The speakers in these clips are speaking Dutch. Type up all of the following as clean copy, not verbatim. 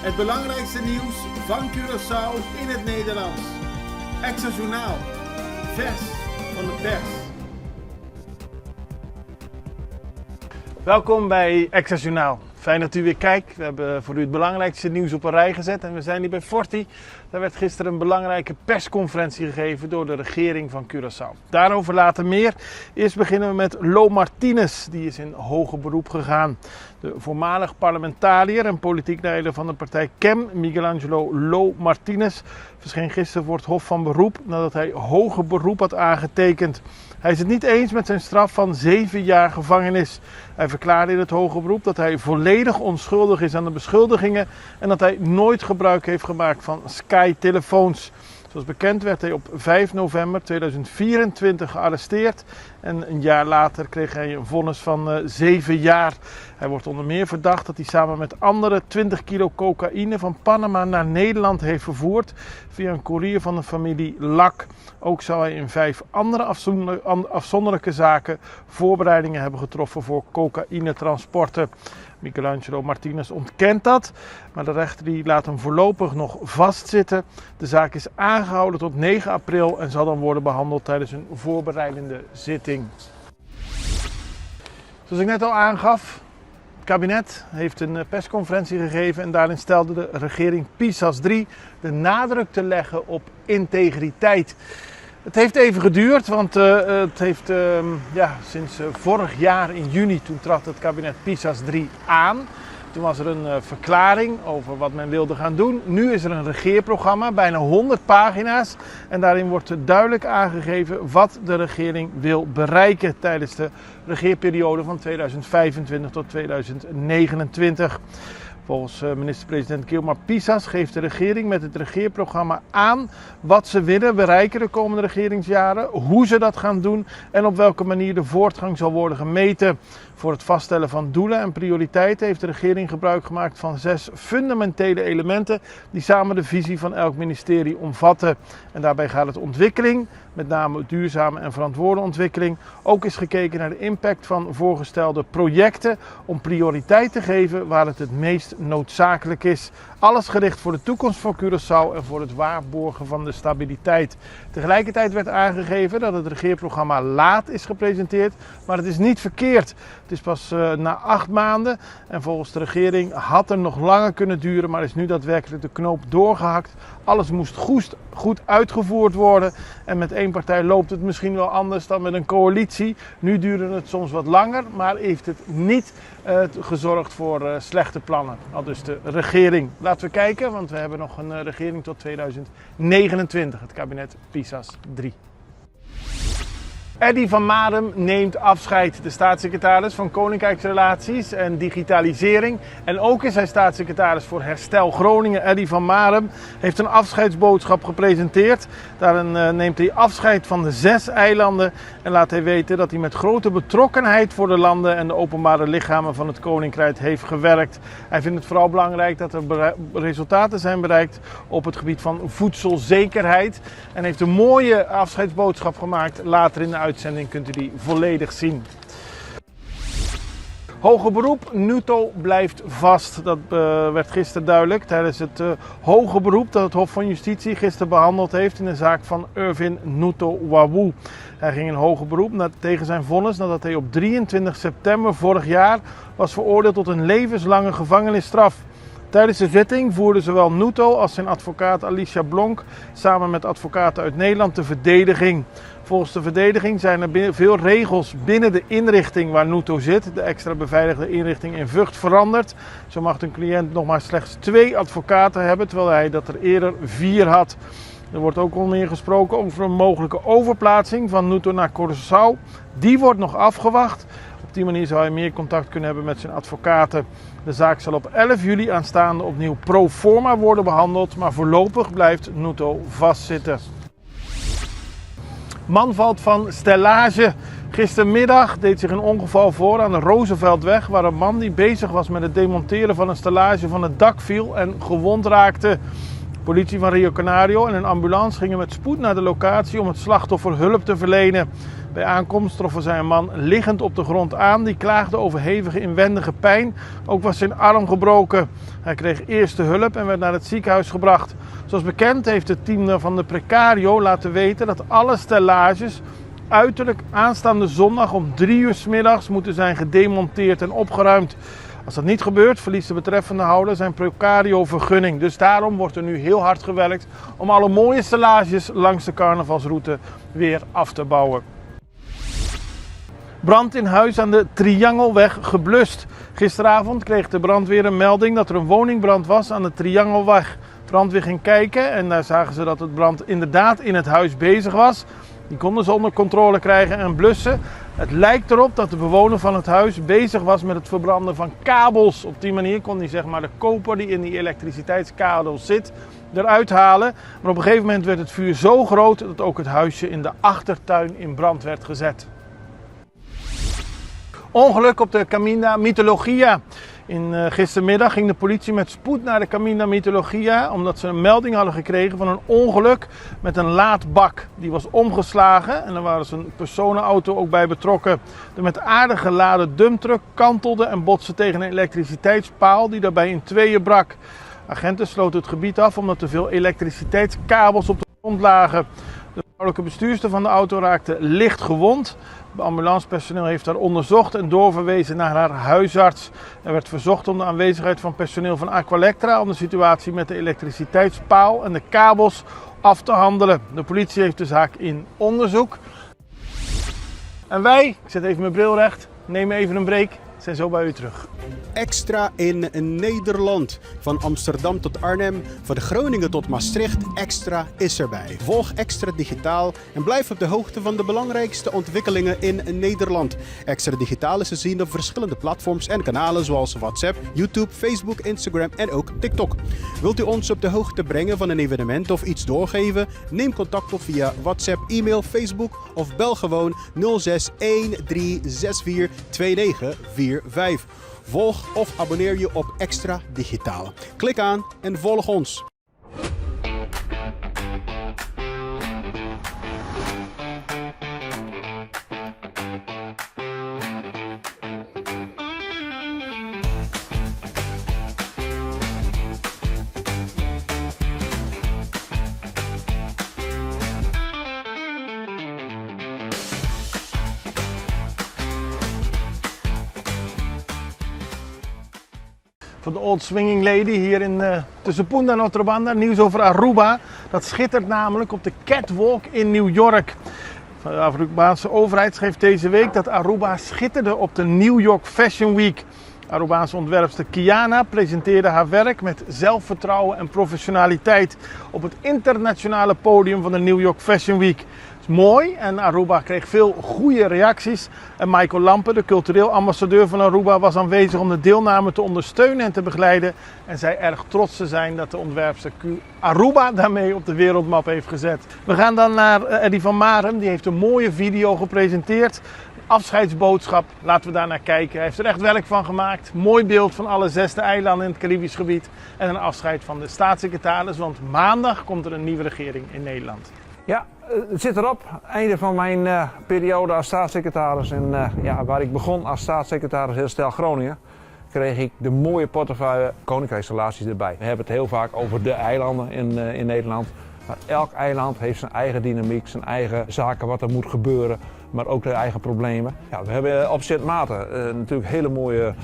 Het belangrijkste nieuws van Curaçao in het Nederlands. Extra Journaal. Vers van de pers. Welkom bij Extra Journaal. Fijn dat u weer kijkt. We hebben voor u het belangrijkste nieuws op een rij gezet. En we zijn hier bij Forti. Daar werd gisteren een belangrijke persconferentie gegeven door de regering van Curaçao. Daarover later meer. Eerst beginnen we met Lo Martinez. Die is in hoger beroep gegaan. De voormalig parlementariër en politiek leider van de partij CEM, Miguelangelo Lo Martinez, verscheen gisteren voor het Hof van Beroep nadat hij hoger beroep had aangetekend. Hij is het niet eens met zijn straf van 7 jaar gevangenis. Hij verklaarde in het hoger beroep dat hij volledig onschuldig is aan de beschuldigingen en dat hij nooit gebruik heeft gemaakt van Sky-telefoons. Zoals bekend werd hij op 5 november 2024 gearresteerd en een jaar later kreeg hij een vonnis van 7 jaar. Hij wordt onder meer verdacht dat hij samen met anderen 20 kilo cocaïne van Panama naar Nederland heeft vervoerd via een koerier van de familie Lak. Ook zou hij in 5 andere afzonderlijke zaken voorbereidingen hebben getroffen voor cocaïnetransporten. Miguelangelo Martinez ontkent dat, maar de rechter die laat hem voorlopig nog vastzitten. De zaak is aangehouden tot 9 april en zal dan worden behandeld tijdens een voorbereidende zitting. Zoals ik net al aangaf, het kabinet heeft een persconferentie gegeven en daarin stelde de regering PISAS 3 de nadruk te leggen op integriteit. Het heeft even geduurd, want het heeft sinds vorig jaar in juni, toen trad het kabinet PISAS 3 aan. Toen was er een verklaring over wat men wilde gaan doen. Nu is er een regeerprogramma, bijna 100 pagina's. En daarin wordt duidelijk aangegeven wat de regering wil bereiken tijdens de regeerperiode van 2025 tot 2029. Volgens minister-president Gilmar Pisas geeft de regering met het regeerprogramma aan wat ze willen bereiken de komende regeringsjaren, hoe ze dat gaan doen en op welke manier de voortgang zal worden gemeten. Voor het vaststellen van doelen en prioriteiten heeft de regering gebruik gemaakt van 6 fundamentele elementen die samen de visie van elk ministerie omvatten. En daarbij gaat het ontwikkeling, met name duurzame en verantwoorde ontwikkeling. Ook is gekeken naar de impact van voorgestelde projecten om prioriteit te geven waar het meest noodzakelijk is. Alles gericht voor de toekomst van Curaçao en voor het waarborgen van de stabiliteit. Tegelijkertijd werd aangegeven dat het regeerprogramma laat is gepresenteerd, maar het is niet verkeerd. Het is pas na 8 maanden en volgens de regering had er nog langer kunnen duren, maar is nu daadwerkelijk de knoop doorgehakt. Alles moest goed uitgevoerd worden en met één partij loopt het misschien wel anders dan met een coalitie. Nu duurde het soms wat langer, maar heeft het niet gezorgd voor slechte plannen. Al dus de regering. Laten we kijken, want we hebben nog een regering tot 2029, het kabinet PISAS 3. Eddy van Madem neemt afscheid. De staatssecretaris van Koninkrijksrelaties en Digitalisering. En ook is hij staatssecretaris voor Herstel Groningen. Eddy van Madem heeft een afscheidsboodschap gepresenteerd. Daarin neemt hij afscheid van de 6 eilanden. En laat hij weten dat hij met grote betrokkenheid voor de landen en de openbare lichamen van het Koninkrijk heeft gewerkt. Hij vindt het vooral belangrijk dat er resultaten zijn bereikt op het gebied van voedselzekerheid. En heeft een mooie afscheidsboodschap gemaakt. Later in de uitzending kunt u die volledig zien. Hoger beroep, Nuto blijft vast. Dat werd gisteren duidelijk tijdens het hoger beroep dat het Hof van Justitie gisteren behandeld heeft in de zaak van Irvin Nuto Wawu. Hij ging in hoger beroep tegen zijn vonnis nadat hij op 23 september vorig jaar was veroordeeld tot een levenslange gevangenisstraf. Tijdens de zitting voerden zowel Nuto als zijn advocaat Alicia Blonk samen met advocaten uit Nederland de verdediging. Volgens de verdediging zijn er veel regels binnen de inrichting waar Nuto zit, de extra beveiligde inrichting in Vught, veranderd. Zo mag een cliënt nog maar slechts 2 advocaten hebben, terwijl hij dat er eerder 4 had. Er wordt ook al meer gesproken over een mogelijke overplaatsing van Nuto naar Curaçao. Die wordt nog afgewacht. Op die manier zou hij meer contact kunnen hebben met zijn advocaten. De zaak zal op 11 juli aanstaande opnieuw pro forma worden behandeld, maar voorlopig blijft Nuto vastzitten. Man valt van stellage. Gistermiddag deed zich een ongeval voor aan de Rooseveltweg, waar een man die bezig was met het demonteren van een stellage van het dak viel en gewond raakte. Politie van Rio Canario en een ambulance gingen met spoed naar de locatie om het slachtoffer hulp te verlenen. Bij aankomst troffen zij een man liggend op de grond aan. Die klaagde over hevige inwendige pijn. Ook was zijn arm gebroken. Hij kreeg eerste hulp en werd naar het ziekenhuis gebracht. Zoals bekend heeft het team van de Precario laten weten dat alle stellages uiterlijk aanstaande zondag om 3 uur 's middags moeten zijn gedemonteerd en opgeruimd. Als dat niet gebeurt, verliest de betreffende houder zijn Precario-vergunning. Dus daarom wordt er nu heel hard gewerkt om alle mooie stellages langs de carnavalsroute weer af te bouwen. Brand in huis aan de Triangelweg geblust. Gisteravond kreeg de brandweer een melding dat er een woningbrand was aan de Triangelweg. De brandweer ging kijken en daar zagen ze dat het brand inderdaad in het huis bezig was. Die konden ze onder controle krijgen en blussen. Het lijkt erop dat de bewoner van het huis bezig was met het verbranden van kabels. Op die manier kon hij zeg maar de koper die in die elektriciteitskabels zit eruit halen. Maar op een gegeven moment werd het vuur zo groot dat ook het huisje in de achtertuin in brand werd gezet. Ongeluk op de Caminha Mitologia. Gistermiddag ging de politie met spoed naar de Caminha Mitologia omdat ze een melding hadden gekregen van een ongeluk met een laadbak. Die was omgeslagen en er was een personenauto ook bij betrokken. De met aarde geladen dumptruck kantelde en botste tegen een elektriciteitspaal die daarbij in tweeën brak. Agenten sloten het gebied af omdat er veel elektriciteitskabels op de grond lagen. De vrouwelijke bestuurster van de auto raakte licht gewond. Het ambulancepersoneel heeft haar onderzocht en doorverwezen naar haar huisarts. Er werd verzocht om de aanwezigheid van personeel van Aqualectra om de situatie met de elektriciteitspaal en de kabels af te handelen. De politie heeft de zaak in onderzoek. En wij, ik zet even mijn bril recht, nemen even een break, zijn zo bij u terug. Extra in Nederland. Van Amsterdam tot Arnhem, van Groningen tot Maastricht, Extra is erbij. Volg Extra Digitaal en blijf op de hoogte van de belangrijkste ontwikkelingen in Nederland. Extra Digitaal is te zien op verschillende platforms en kanalen zoals WhatsApp, YouTube, Facebook, Instagram en ook TikTok. Wilt u ons op de hoogte brengen van een evenement of iets doorgeven? Neem contact op via WhatsApp, e-mail, Facebook of bel gewoon 06 1364 2945. Volg of abonneer je op Extra Digitaal. Klik aan en volg ons. Van de Old Swinging Lady hier tussen Punta Notrobanda. Nieuws over Aruba. Dat schittert namelijk op de catwalk in New York. De Arubaanse overheid schreef deze week dat Aruba schitterde op de New York Fashion Week. Arubaanse ontwerpster Kiana presenteerde haar werk met zelfvertrouwen en professionaliteit op het internationale podium van de New York Fashion Week. Het is mooi en Aruba kreeg veel goede reacties. En Michael Lampe, de cultureel ambassadeur van Aruba, was aanwezig om de deelname te ondersteunen en te begeleiden. En zei erg trots te zijn dat de ontwerpster Aruba daarmee op de wereldmap heeft gezet. We gaan dan naar Eddie van Marem, die heeft een mooie video gepresenteerd. Afscheidsboodschap, laten we daar naar kijken. Hij heeft er echt werk van gemaakt. Mooi beeld van alle 6 eilanden in het Caribisch gebied. En een afscheid van de staatssecretaris, want maandag komt er een nieuwe regering in Nederland. Ja, het zit erop. Einde van mijn periode als staatssecretaris. En waar ik begon als staatssecretaris Herstel Groningen, kreeg ik de mooie portefeuille Koninkrijksrelaties erbij. We hebben het heel vaak over de eilanden in Nederland. Maar elk eiland heeft zijn eigen dynamiek, zijn eigen zaken wat er moet gebeuren, maar ook de eigen problemen. Ja, we hebben op Sint Maarten natuurlijk hele mooie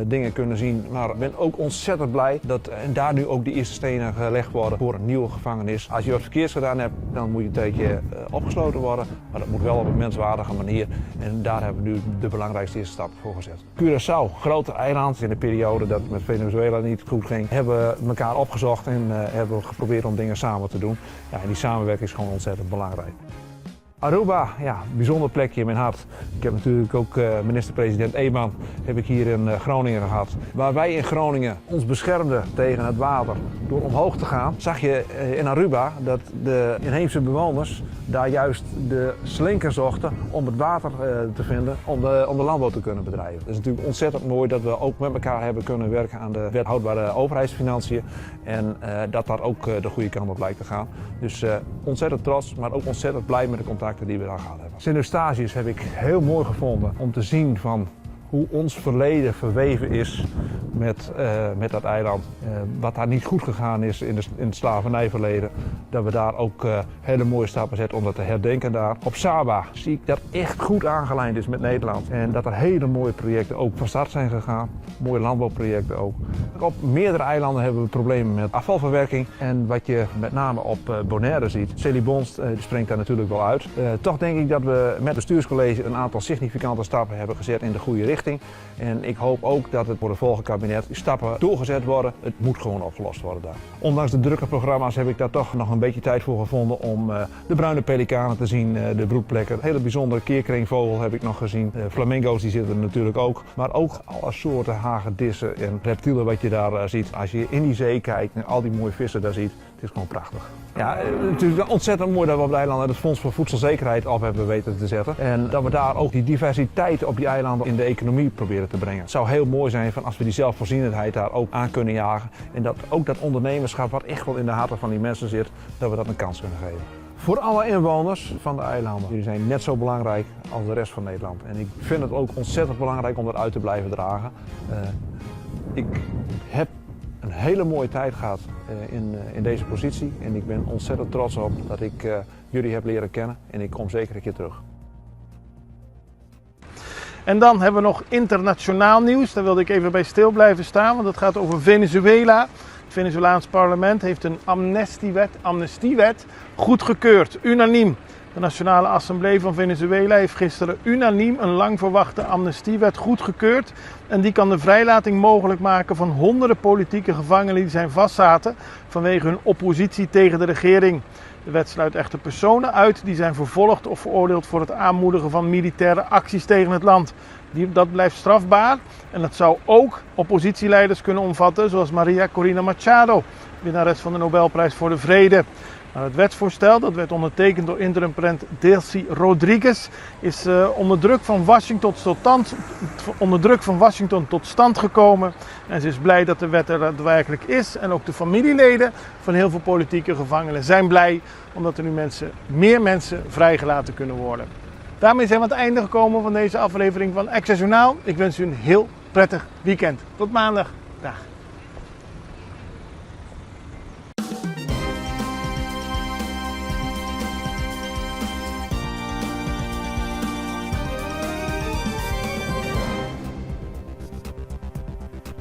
dingen kunnen zien, maar ik ben ook ontzettend blij dat daar nu ook de eerste stenen gelegd worden voor een nieuwe gevangenis. Als je wat verkeers gedaan hebt, dan moet je een tijdje opgesloten worden, maar dat moet wel op een menswaardige manier. En daar hebben we nu de belangrijkste eerste stap voor gezet. Curaçao, grote eiland, in de periode dat het met Venezuela niet goed ging, hebben we elkaar opgezocht en hebben we geprobeerd om dingen samen te doen. Ja, en die samenwerking is gewoon ontzettend belangrijk. Aruba, ja, bijzonder plekje in mijn hart. Ik heb natuurlijk ook minister-president Eeman heb ik hier in Groningen gehad. Waar wij in Groningen ons beschermden tegen het water door omhoog te gaan, zag je in Aruba dat de inheemse bewoners daar juist de slinker zochten om het water te vinden om de landbouw te kunnen bedrijven. Het is natuurlijk ontzettend mooi dat we ook met elkaar hebben kunnen werken aan de wet houdbare overheidsfinanciën en dat daar ook de goede kant op lijkt te gaan. Dus ontzettend trots, maar ook ontzettend blij met de contacten die we daar gehad hebben. Sint-Eustatius heb ik heel mooi gevonden om te zien van hoe ons verleden verweven is met dat eiland. Wat daar niet goed gegaan is in het slavernijverleden. Dat we daar ook hele mooie stappen zetten om dat te herdenken daar. Op Saba zie ik dat echt goed aangelijnd is met Nederland. En dat er hele mooie projecten ook van start zijn gegaan. Mooie landbouwprojecten ook. Op meerdere eilanden hebben we problemen met afvalverwerking. En wat je met name op Bonaire ziet, Celie Bonst springt daar natuurlijk wel uit. Toch denk ik dat we met het bestuurscollege een aantal significante stappen hebben gezet in de goede richting. En ik hoop ook dat het voor de volgende kabinet stappen doorgezet worden. Het moet gewoon opgelost worden daar. Ondanks de drukke programma's heb ik daar toch nog een beetje tijd voor gevonden om de bruine pelikanen te zien, de broedplekken. Een hele bijzondere keerkringvogel heb ik nog gezien. Flamingo's die zitten er natuurlijk ook. Maar ook alle soorten hagedissen en reptielen wat je daar ziet. Als je in die zee kijkt en al die mooie vissen daar ziet, het is gewoon prachtig. Ja, het is ontzettend mooi dat we op de eilanden het Fonds voor Voedselzekerheid op hebben weten te zetten. En dat we daar ook die diversiteit op die eilanden in de economie proberen te brengen. Het zou heel mooi zijn als we die zelfvoorzienendheid daar ook aan kunnen jagen. En dat ook dat ondernemerschap wat echt wel in de harten van die mensen zit, dat we dat een kans kunnen geven. Voor alle inwoners van de eilanden. Jullie zijn net zo belangrijk als de rest van Nederland. En ik vind het ook ontzettend belangrijk om dat uit te blijven dragen. Ik heb een hele mooie tijd gehad in deze positie. En ik ben ontzettend trots op dat ik jullie heb leren kennen. En ik kom zeker een keer terug. En dan hebben we nog internationaal nieuws. Daar wilde ik even bij stil blijven staan, want het gaat over Venezuela. Het Venezolaans parlement heeft een amnestiewet goedgekeurd, unaniem. De Nationale Assemblée van Venezuela heeft gisteren unaniem een lang verwachte amnestiewet goedgekeurd. En die kan de vrijlating mogelijk maken van honderden politieke gevangenen die zijn vastzaten vanwege hun oppositie tegen de regering. De wet sluit echter personen uit die zijn vervolgd of veroordeeld voor het aanmoedigen van militaire acties tegen het land. Dat blijft strafbaar en dat zou ook oppositieleiders kunnen omvatten, zoals Maria Corina Machado, winnares van de Nobelprijs voor de Vrede. Nou, het wetsvoorstel, dat werd ondertekend door interim-president Delcy Rodriguez, is onder druk van Washington tot stand gekomen. En ze is blij dat de wet er daadwerkelijk is. En ook de familieleden van heel veel politieke gevangenen zijn blij, omdat er nu meer mensen vrijgelaten kunnen worden. Daarmee zijn we aan het einde gekomen van deze aflevering van Extra Journaal. Ik wens u een heel prettig weekend. Tot maandag. Dag.